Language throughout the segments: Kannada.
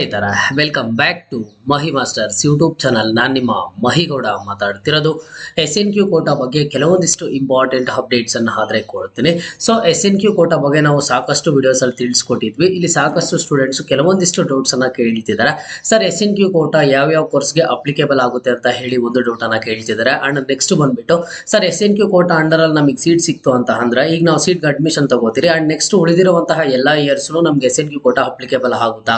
ಈ ತರ welcome back to Mahi masters YouTube channel. ನಾನು ನಿಮ್ಮ ಮಹಿಗೌಡ ಮಾತಾಡ್ತಿರೋದು. SNQ ಕೋಟಾ ಬಗ್ಗೆ ಕೆಲವೊಂದಿಷ್ಟು ಇಂಪಾರ್ಟೆಂಟ್ ಅಪ್ಡೇಟ್ಸ್ ಅನ್ನು ಆದ್ರೆ ಕೊಡ್ತೀನಿ. ಸೊ SNQ ಕೋಟಾ ಬಗ್ಗೆ ನಾವು ಸಾಕಷ್ಟು ವಿಡಿಯೋಸ್ ಅಲ್ಲಿ ತಿಳಿಸ್ಕೊಟ್ಟಿದ್ವಿ. ಇಲ್ಲಿ ಸಾಕಷ್ಟು ಸ್ಟೂಡೆಂಟ್ಸ್ ಕೆಲವೊಂದಿಷ್ಟು ಡೌಟ್ಸ್ ಅನ್ನ ಕೇಳ್ತಿದ್ದಾರೆ. ಸರ್ SNQ ಕೋಟಾ ಯಾವ ಕೋರ್ಸ್ಗೆ ಅಪ್ಲಿಕೇಬಲ್ ಆಗುತ್ತೆ ಅಂತ ಹೇಳಿ ಒಂದು ಡೌಟ್ ಅನ್ನ ಕೇಳ್ತಿದ್ದಾರೆ. ಅಂಡ್ ನೆಕ್ಸ್ಟ್ ಬಂದ್ಬಿಟ್ಟು ಸರ್ SNQ ಕೋಟಾ ಅಂಡರ್ ಅಲ್ಲಿ ನಮಗೆ ಸೀಟ್ ಸಿಕ್ತು ಅಂತ ಅಂದ್ರೆ ಈಗ ನಾವು ಸೀಟ್ಗೆ ಅಡ್ಮಿಷನ್ ತಗೋತೀರಿ ಅಂಡ್ ನೆಕ್ಸ್ಟ್ ಉಳಿದಿರುವಂತಹ ಎಲ್ಲಾ ಇಯರ್ಸ್ ನಮ್ಗೆ SNQ ಕೋಟಾ ಅಪ್ಲಿಕೇಬಲ್ ಆಗುತ್ತಾ,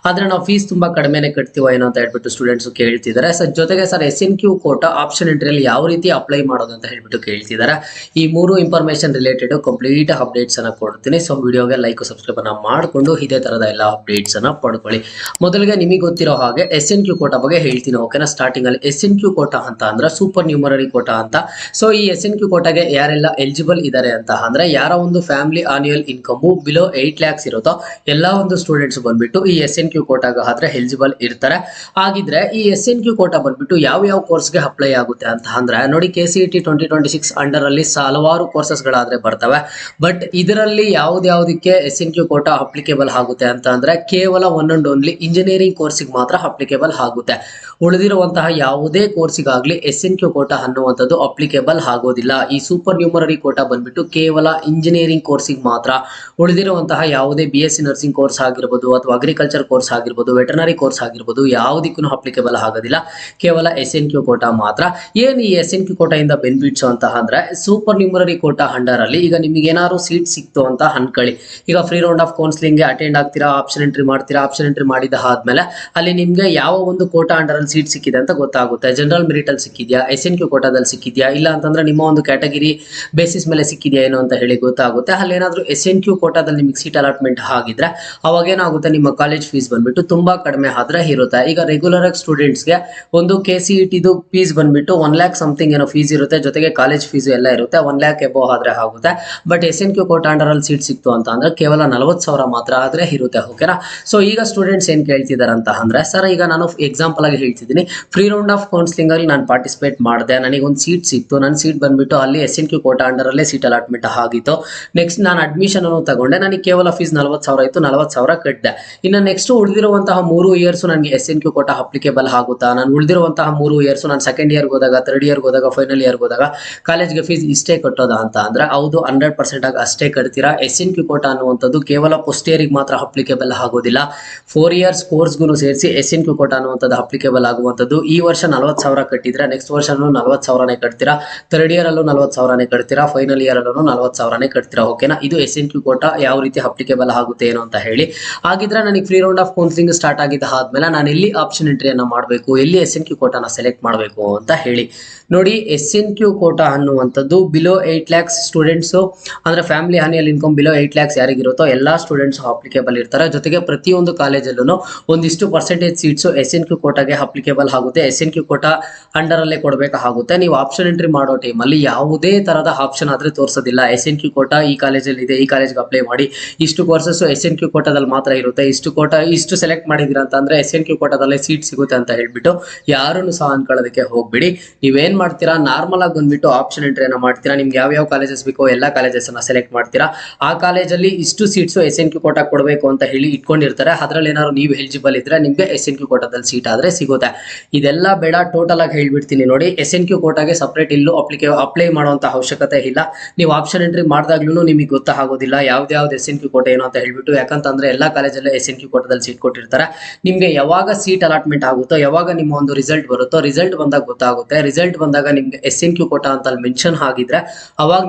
ಆದ್ರೆ ನಾವು ಫೀಸ್ ತುಂಬಾ ಕಡಿಮೆನೆ ಕಟ್ತೀವ ಏನೋ ಅಂತ ಹೇಳ್ಬಿಟ್ಟು ಸ್ಟೂಡೆಂಟ್ಸ್ ಕೇಳ್ತಿದ್ದಾರೆ. ಸರ್ ಜೊತೆಗೆ ಸರ್ SNQ ಕೋಟಾ ಆಪ್ಷನ್ ಎಂಟ್ರಿಯಲ್ಲಿ ಯಾವ ರೀತಿ ಅಪ್ಲೈ ಮಾಡೋದು ಅಂತ ಹೇಳ್ಬಿಟ್ಟು ಕೇಳ್ತಿದ್ದಾರೆ. ಈ ಮೂರು ಇನ್ಫಾರ್ಮೇಶನ್ ರಿಲೇಟೆಡ್ ಕಂಪ್ಲೀಟ್ ಅಪ್ಡೇಟ್ಸ್ ಅನ್ನ ಕೊಡ್ತೀನಿ. ಸೊ ವಿಡಿಯೋಗೆ ಲೈಕ್ ಸಬ್ಸ್ಕ್ರೈಬ್ ಅನ್ನ ಮಾಡಿಕೊಂಡು ಇದೇ ತರದ ಎಲ್ಲ ಅಪ್ಡೇಟ್ಸ್ ಅನ್ನ ಪಡ್ಕೊಳ್ಳಿ. ಮೊದಲಿಗೆ ನಿಮಗೆ ಗೊತ್ತಿರೋ ಹಾಗೆ SNQ ಕೋಟಾ ಬಗ್ಗೆ ಹೇಳ್ತೀನಿ, ಓಕೆನಾ. ಸ್ಟಾರ್ಟಿಂಗ್ ಅಲ್ಲಿ SNQ ಕೋಟಾ ಅಂತ ಅಂದ್ರೆ ಸೂಪರ್ ನ್ಯೂಮರರಿ ಕೋಟಾ ಅಂತ. ಸೊ ಈ SNQ ಕೋಟಾಗೆ ಯಾರೆಲ್ಲ ಎಲಿಜಿಬಲ್ ಇದಾರೆ ಅಂತ ಅಂದ್ರೆ ಯಾರ ಒಂದು family annual income below 8 lakhs ಇರುತ್ತೋ ಎಲ್ಲಾ ಒಂದು ಸ್ಟೂಡೆಂಟ್ಸ್ ಬಂದ್ಬಿಟ್ಟು ಈ SNQ ಕೋಟಾಗ ಆದ್ರೆ ಎಲಿಜಿಬಲ್ ಇರ್ತಾರೆ. ಹಾಗಿದ್ರೆ ಈ SNQ ಕೋಟಾ ಬಂದ್ಬಿಟ್ಟು ಯಾವ ಕೋರ್ಸ್ಗೆ ಅಪ್ಲೈ ಆಗುತ್ತೆ ಅಂತ ಅಂದ್ರೆ ನೋಡಿ, KCET 2026 ಅಂಡರ್ ಅಲ್ಲಿ ಹಲವಾರು ಕೋರ್ಸಸ್ ಗಳಾದ್ರೆ ಬರ್ತವೆ. ಬಟ್ ಇದರಲ್ಲಿ ಯಾವ್ದಕ್ಕೆ SNQ ಕೋಟಾ ಅಪ್ಲಿಕೇಬಲ್ ಆಗುತ್ತೆ ಅಂತ ಅಂದ್ರೆ ಕೇವಲ ಒನ್ ಅಂಡ್ ಓನ್ಲಿ ಇಂಜಿನಿಯರಿಂಗ್ ಕೋರ್ಸಿಗೆ ಮಾತ್ರ ಅಪ್ಲಿಕೇಬಲ್ ಆಗುತ್ತೆ. ಉಳಿದಿರುವಂತಹ ಯಾವುದೇ ಕೋರ್ಸಿಗಾಗ್ಲಿ SNQ ಕೋಟಾ ಅನ್ನುವಂಥದ್ದು ಅಪ್ಲಿಕೇಬಲ್ ಆಗೋದಿಲ್ಲ. ಈ ಸೂಪರ್ ನ್ಯೂಮರರಿ ಕೋಟಾ ಬಂದ್ಬಿಟ್ಟು ಕೇವಲ ಇಂಜಿನಿಯರಿಂಗ್ ಕೋರ್ಸಿಗೆ ಮಾತ್ರ. ಉಳಿದಿರುವಂತಹ ಯಾವುದೇ BSc ನರ್ಸಿಂಗ್ ಕೋರ್ಸ್ ಆಗಿರ್ಬೋದು ಅಥವಾ ಅಗ್ರಿಕಲ್ಚರ್ ಕೋರ್ಸ್ ಆಗಿರ್ಬೋದು, ವೆಟರ್ನರಿ ಕೋರ್ಸ್ ಆಗಿರ್ಬೋದು, ಯಾವುದಕ್ಕೂ ಅಪ್ಲಿಕೇಬಲ್ ಆಗೋದಿಲ್ಲ. ಕೇವಲ SNQ ಕೋಟಾ ಮಾತ್ರ. ಏನ್ ಈ SNQ ಕೋಟಾ ಇಂದ ಬೆನಿಫಿಟ್ಸ್ ಅಂತ ಅಂದ್ರೆ ಸೂಪರ್ ನ್ಯೂಮರರಿ ಕೋಟಾ ಅಂಡರ್ ಅಲ್ಲಿ ಈಗ ನಿಮಗೆ ಏನಾದ್ರು ಸೀಟ್ ಸಿಕ್ತು ಅಂತ ಅನ್ಕೊಳ್ಳಿ. ಈಗ free round of counselling attend ಆಗ್ತೀರಾ, ಆಪ್ಷನ್ ಎಂಟ್ರಿ ಮಾಡ್ತೀರಾ. ಆಪ್ಷನ್ ಎಂಟ್ರಿ ಮಾಡಿದ ಆದ್ಮೇಲೆ ಅಲ್ಲಿ ನಿಮ್ಗೆ ಯಾವ ಒಂದು ಕೋಟಾ ಅಂಡರ್ ಅಲ್ಲಿ ಸೀಟ್ ಸಿಕ್ಕಿದೆ ಅಂತ ಗೊತ್ತಾಗುತ್ತೆ. ಜನರಲ್ ಮೆರಿಟ್ ಅಲ್ಲಿ ಸಿಕ್ಕಿದ್ಯಾ, SNQ ಕೋಟಾದಲ್ಲಿ ಸಿಕ್ಕಿದ್ಯಾ, ಇಲ್ಲ ಅಂತಂದ್ರೆ ನಿಮ್ಮ ಒಂದು ಕ್ಯಾಟಗಿರಿ ಬೇಸಿಸ್ ಮೇಲೆ ಸಿಕ್ಕಿದ್ಯಾ ಏನೋ ಅಂತ ಹೇಳಿ ಗೊತ್ತಾಗುತ್ತೆ. ಅಲ್ಲಿ ಏನಾದ್ರು SNQ ಕೋಟಾದಲ್ಲಿ ನಿಮಗೆ ಸೀಟ್ ಅಲಾಟ್ಮೆಂಟ್ ಆಗಿದ್ರೆ ಅವಾಗ ಏನಾಗುತ್ತೆ, ನಿಮ್ಮ ಕಾಲೇಜ್ ಫೀಸ್ ಬಂದ್ಬಿಟ್ಟು ತುಂಬಾ ಕಡಿಮೆ ಆದ್ರೆ ಇರುತ್ತೆ. ಈಗ ರೆಗ್ಯುಲರ್ ಆಗಿ ಸ್ಟೂಡೆಂಟ್ಸ್ ಗೆ ಒಂದು KCET ಫೀಸ್ ಬಂದ್ಬಿಟ್ಟು 1 lakh ಸಮಥಿಂಗ್ ಏನೋ ಫೀಸ್ ಇರುತ್ತೆ, ಜೊತೆಗೆ ಕಾಲೇಜ್ ಫೀಸ್ ಎಲ್ಲ ಇರುತ್ತೆ. 1 lakh ಎಬೋ ಆದ್ರೆ ಆಗುತ್ತೆ. ಬಟ್ SNQ ಕೋಟಾ ಅಂಡರ್ ಅಲ್ಲಿ ಸೀಟ್ ಸಿಕ್ತು ಅಂತ ಅಂದ್ರೆ ಕೇವಲ 40,000 ಮಾತ್ರ ಆದ್ರೆ ಇರುತ್ತೆ, ಓಕೆನಾ. ಸೊ ಈಗ ಸ್ಟೂಡೆಂಟ್ಸ್ ಏನ್ ಕೇಳ್ತಿದಾರೆ ಅಂತ ಅಂದ್ರೆ, ಸರ್ ಈಗ ನಾನು ಎಕ್ಸಾಂಪಲ್ ಆಗಿ ಹೇಳ್ತಿದ್ದೀನಿ, ಫ್ರೀ ರೌಂಡ್ ಆಫ್ ಕೌನ್ಸಿಲಿಂಗ್ ಅಲ್ಲಿ ನಾನು ಪಾರ್ಟಿಸಿಪೇಟ್ ಮಾಡಿದೆ, ನನಗೆ ಒಂದು ಸೀಟ್ ಸಿಕ್ತು. ನನ್ನ ಸೀಟ್ ಬಂದ್ಬಿಟ್ಟು ಅಲ್ಲಿ SNQ ಕೋಟಾ ಅಂಡರ್ ಅಲ್ಲೇ ಸೀಟ್ ಅಲಾಟ್ಮೆಂಟ್ ಆಗಿತ್ತು. ನೆಕ್ಸ್ಟ್ ನಾನು ಅಡ್ಮಿಷನ್ ಅನ್ನು ತಗೊಂಡೆ, ನನಗೆ ಕೇವಲ ಫೀಸ್ 40,000 ಇತ್ತು, 40,000 ಕಟ್ಟಿದೆ. ಇನ್ನು ನೆಕ್ಸ್ಟ್ ಉಳಿದಿರುವಂತಹ 3 ಇಯರ್ಸ್ ನನಗೆ SNQ ಕೋಟಾ ಅಪ್ಲಿಕೇಬಲ್ ಆಗುತ್ತಾ? ನಾನು ಉಳಿದಿರುವಂತಹ 3 ಇಯರ್ಸ್ ನಾನು ಸೆಕೆಂಡ್ ಇಯರ್ ಹೋದಾಗ, ಥರ್ಡ್ ಇಯರ್ ಹೋದಾಗ, ಫೈನಲ್ ಇಯರ್ ಹೋದಾಗ ಕಾಲೇಜ್ಗೆ ಫೀಸ್ ಇಷ್ಟೇ ಕಟ್ಟೋದಾ ಅಂತ ಅಂದ್ರೆ ಹೌದು, 100% ಆಗಿ ಅಷ್ಟೇ ಕಟ್ತೀರಾ. SNQ ಕೋಟಾ ಅನ್ನುವಂಥದ್ದು ಕೇವಲ ಫಸ್ಟ್ ಇಯರ್ಗೆ ಮಾತ್ರ ಅಪ್ಲಿಕೇಬಲ್ ಆಗೋದಿಲ್ಲ. 4 ಇಯರ್ಸ್ ಕೋರ್ಸ್ಗೂ ಸೇರಿಸಿ SNQ ಕೋಟಾ ಅನ್ನುವಂಥದ್ದು ಅಪ್ಲಿಕೇಬಲ್ ಆಗುವಂಥದ್ದು. ಈ ವರ್ಷ 40,000 ಕಟ್ಟಿದ್ರೆ ನೆಕ್ಸ್ಟ್ ವರ್ಷ 40,000ನೇ ಕಟ್ತೀರಾ, ಥರ್ಡ್ ಇಯರ್ ಅಲ್ಲೂ 40,000ನೇ ಕಟ್ತೀರಾ, ಫೈನಲ್ ಇಯರ್ ಅಲ್ಲೂ 40,000ನೇ ಕಟ್ತೀರಾ, ಓಕೆನಾ. ಇದು SNQ ಕೋಟಾ ಯಾವ ರೀತಿ ಅಪ್ಲಿಕೇಬಲ್ ಆಗುತ್ತೆ ಏನು ಅಂತ ಹೇಳಿ. ಹಾಗಿದ್ರೆ ನನಗೆ free round of counselling start ಆಗಿದ್ದ ಆದ್ಮೇಲೆ ನಾನು ಎಲ್ಲಿ ಆಪ್ಷನ್ ಎಂಟ್ರಿಯನ್ನ ಮಾಡಬೇಕು, ಎಲ್ಲಿ SNQ ಕೋಟಾನ ಸೆಲೆಕ್ಟ್ ಮಾಡಬೇಕು ಅಂತ ಹೇಳಿ ನೋಡಿ. SNQ ಕೋಟಾ ಅನ್ನುವಂಥದ್ದು ಬಿಲೋ 8 lakhs ಸ್ಟೂಡೆಂಟ್ಸ್ ಅಂದ್ರೆ family annual income below 8 lakhs ಯಾರಿಗಿರುತ್ತೋ ಎಲ್ಲಾ ಸ್ಟೂಡೆಂಟ್ಸ್ ಅಪ್ಲಿಕೇಬಲ್ ಇರ್ತಾರೆ. ಜೊತೆಗೆ ಪ್ರತಿಯೊಂದು ಕಾಲೇಜಲ್ಲೂ ಒಂದಿಷ್ಟು ಪರ್ಸೆಂಟೇಜ್ ಸೀಟ್ಸ್ SNQ ಕೋಟಾಗೆ ಅಪ್ಲಿಕೇಬಲ್ ಆಗುತ್ತೆ. SNQ ಕೋಟಾ ಅಂಡರ್ ಅಲ್ಲೇ ಕೊಡಬೇಕಾಗುತ್ತೆ. ನೀವು ಆಪ್ಷನ್ ಎಂಟ್ರಿ ಮಾಡೋ ಟೈಮಲ್ಲಿ ಯಾವುದೇ ತರದ ಆಪ್ಷನ್ ಆದ್ರೆ ತೋರಿಸೋದಿಲ್ಲ. SNQ ಕೋಟಾ ಈ ಕಾಲೇಜಲ್ಲಿ ಇದೆ, ಈ ಕಾಲೇಜ್ಗೆ ಅಪ್ಲೈ ಮಾಡಿ, ಇಷ್ಟು ಕೋರ್ಸಸ್ SNQ ಕೋಟಾದಲ್ಲಿ ಮಾತ್ರ ಇರುತ್ತೆ, ಇಷ್ಟು ಕೋಟಾ ಇಷ್ಟು ಸೆಲೆಕ್ಟ್ ಮಾಡಿದಿರ ಅಂತ ಅಂದ್ರೆ SNQ ಕೋಟಾದಲ್ಲೇ ಸೀಟ್ ಸಿಗುತ್ತೆ ಅಂತ ಹೇಳ್ಬಿಟ್ಟು ಯಾರನ್ನು ಸಹ ಅನ್ಕೊಳ್ಳೋದಕ್ಕೆ ಹೋಗ್ಬಿಡಿ. ನೀವೇನ್ ಮಾಡ್ತೀರಾ, ನಾರ್ಮಲ್ ಆಗಿ ಬಂದ್ಬಿಟ್ಟು ಆಪ್ಷನ್ ಎಂಟ್ರಿಯನ್ನ ಮಾಡ್ತೀರಾ. ನಿಮ್ಗೆ ಯಾವ ಕಾಲೇಜಸ್ ಬೇಕೋ ಎಲ್ಲಾ ಕಾಲೇಜಸ್ ಅನ್ನ ಸೆಲೆಕ್ಟ್ ಮಾಡ್ತೀರಾ. ಆ ಕಾಲೇಜಲ್ಲಿ ಇಷ್ಟು ಸೀಟ್ಸ್ SNQ ಕೋಟಾ ಕೊಡಬೇಕು ಅಂತ ಹೇಳಿ ಇಟ್ಕೊಂಡಿರ್ತಾರೆ. ಅದ್ರಲ್ಲಿ ಏನಾದ್ರು ನೀವು ಎಲಿಜಿಬಲ್ ಇದ್ರೆ ನಿಮ್ಗೆ SNQ ಕೋಟಾದಲ್ಲಿ ಸೀಟ್ ಆದ್ರೆ ಸಿಗುತ್ತೆ. ಇದೆಲ್ಲ ಬೇಡ, ಟೋಟಲ್ ಆಗಿ ಹೇಳ್ಬಿಡ್ತೀನಿ ನೋಡಿ. SNQ ಕೋಟಾಗೆ ಸಪರೇಟ್ ಇಲ್ಲೂ ಅಪ್ಲೈ ಮಾಡುವಂತ ಅವಶ್ಯಕತೆ ಇಲ್ಲ. ನೀವು ಆಪ್ಷನ್ ಎಂಟ್ರಿ ಮಾಡಿದಾಗ್ಲೂ ನಿಮಗೆ ಗೊತ್ತಾಗೋದಿಲ್ಲ ಯಾವ್ದು SNQ ಕೋಟಾ ಏನು ಅಂತ ಹೇಳ್ಬಿಟ್ಟು. ಯಾಕಂತಂದ್ರೆ ಎಲ್ಲಾ ಕಾಲೇಜಲ್ಲೂ SNQ ಕೋಟಾದಲ್ಲಿ ಸೀಟ್ ಕೊಟ್ಟಿರ್ತಾರೆ. ನಿಮ್ಗೆ ಯಾವಾಗ ಸೀಟ್ ಅಲಾಟ್ಮೆಂಟ್ ಆಗುತ್ತೋ, ಯಾವಾಗ ನಿಮ್ಮ ಒಂದು ರಿಸಲ್ಟ್ ಬರುತ್ತೋ, ರಿಸಲ್ಟ್ ಬಂದಾಗ ಗೊತ್ತಾಗುತ್ತೆ. ರಿಸಲ್ಟ್ ಬಂದಾಗ ನಿಮ್ಗೆ SNQ ಕೋಟಾ ಅಂತ ಅಲ್ಲಿ ಮೆನ್ಷನ್ ಆಗಿದ್ರೆ ಅವಾಗ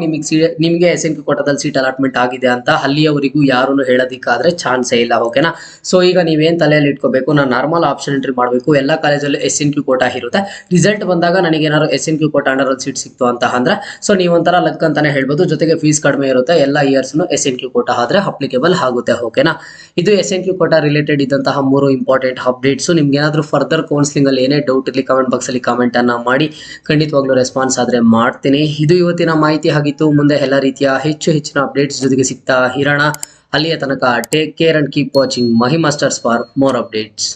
ನಿಮ್ಗೆ SNQ ಕೋಟಾದಲ್ಲಿ ಸೀಟ್ ಅಲಾಟ್ಮೆಂಟ್ ಆಗಿದೆ ಅಂತ ಅಲ್ಲಿಯವರೆಗೂ ಯಾರು ಹೇಳೋದಿಕ್ಕಾದ್ರೆ ಚಾನ್ಸೇ ಇಲ್ಲ, ಓಕೆನಾ. ಸೊ ಈಗ ನೀವೇನ್ ತಲೆಯಲ್ಲಿ ಇಟ್ಕೋಬೇಕು, ನಾನು ನಾರ್ಮಲ್ ಆಪ್ಷನ್ ಎಂಟ್ರಿ ಮಾಡಬೇಕು, ಎಲ್ಲಾ ಕಾಲೇಜಲ್ಲೂ SNQ ಕೋಟಾ ಇರುತ್ತೆ. ರಿಸಲ್ಟ್ ಬಂದಾಗ ನನಗೆ ಏನಾದ್ರು SNQ ಕೋಟಾ ಅಂಡರ್ ಅಲ್ಲಿ ಸೀಟ್ ಸಿಕ್ತು ಅಂತ ಅಂದ್ರೆ ಸೊ ನೀವೊಂಥರ ಲಕ್ ಅಂತಾನೆ ಹೇಳ್ಬೋದು. ಜೊತೆಗೆ ಫೀಸ್ ಕಡಿಮೆ ಇರುತ್ತೆ. ಎಲ್ಲಾ ಇಯರ್ಸ್ SNQ ಕೋಟಾ ಆದ್ರೆ ಅಪ್ಲಿಕೇಬಲ್ ಆಗುತ್ತೆ, ಓಕೆನಾ. ಇದು SNQ ಕೋಟಾ ರಿಲೇಟೆಡ್ ಇದ್ದಂತಹ 3 ಇಂಪಾರ್ಟೆಂಟ್ ಅಪ್ಡೇಟ್ಸ್. ನಿಮ್ಗೆ ಏನಾದ್ರು ಫರ್ದರ್ ಕೌನ್ಸಿಲಿಂಗ್ ಅಲ್ಲಿ ಏನೇ ಡೌಟ್ ಇರಲಿ ಕಮೆಂಟ್ ಬಾಕ್ಸ್ ಅಲ್ಲಿ ಕಮೆಂಟ್ ಅನ್ನ ಮಾಡಿ, ಖಂಡಿತವಾಗ್ಲೂ ರೆಸ್ಪಾನ್ಸ್ ಆದ್ರೆ ಮಾಡ್ತೀನಿ. ಇದು ಇವತ್ತಿನ ಮಾಹಿತಿ ಆಗಿತ್ತು. ಮುಂದೆ ಎಲ್ಲ ರೀತಿಯ ಹೆಚ್ಚಿನ ಅಪ್ಡೇಟ್ಸ್ ಜೊತೆಗೆ ಸಿಗ್ತಾ ಇರೋಣ. ಅಲ್ಲಿಯ ತನಕ take care and keep watching Mahi masters for more updates.